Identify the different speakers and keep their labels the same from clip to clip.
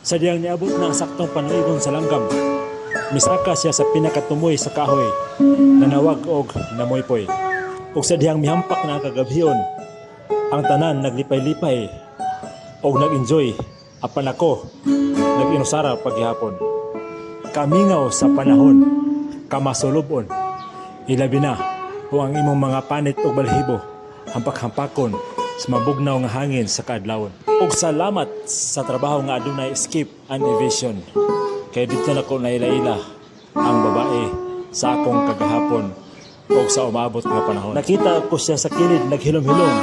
Speaker 1: Sa diyang niabot na ang saktong panuigon sa langgam, misaka siya sa pinakatumoy sa kahoy, nanawag og namoypoy. Ug sa diyang mihampak na ang kagabhion, ang tanan naglipay-lipay og nag-enjoy. Apan ako, nag-inusara paghihapon. Kamingaw sa panahon, kamasulubon, ilabi na kung ang imong mga panit o balhibo, hampak-hampakon sa mabugnaw nga hangin sa kaadlawon. Ug salamat sa trabaho nga adunay escape and evasion. Kay dito na ko naila-ila ang babae sa akong kagahapon o sa umabot nga panahon. Nakita ko siya sa kilid naghilom-hilom,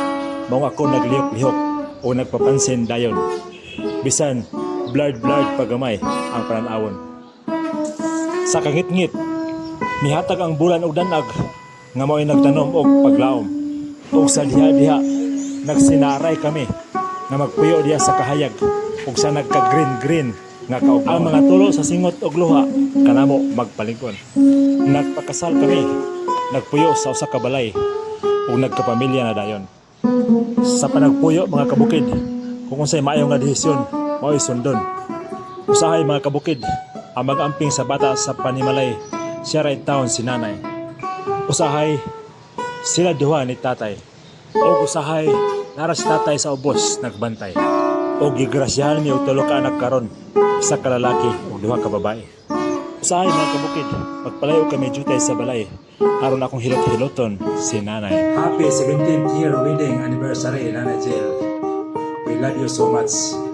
Speaker 1: mao ako naglihok-lihok o nagpapansin dayon. Bisan blurred pagamay ang pananawon. Sa kangit-ngit, mihatag ang bulan og danag nga mao'y nagtanom og paglaom. Ug sa diha-diha nagsinaray kami nga magpuyo diha sa kahayag ug sa nagka-green nga kaugnawan. Ang mga tulo sa singot og luha kanamo magpalingon. Nagpakasal kami, nagpuyo sa usa ka balay ug nagkapamilya na dayon. Sa panagpuyo mga kabukid, kung unsay maayo nga desisyon mao'y sundon. Usahay mga kabukid, ang mag-amping sa bata sa panimalay, siya ra taon si nanay. Usahay sila duha ni tatay. O usahay nara si tatay sa ubos nagbantay. O gigrasyahan mi og tulo ka anak karon, isa ka lalaki ug duha ka babae. Usahay mga kabukid, magpalayo kami jutay sa balay aron akong hilot-hiloton si nanay. Happy 17th year wedding anniversary, Nanay Jill. We love you so much.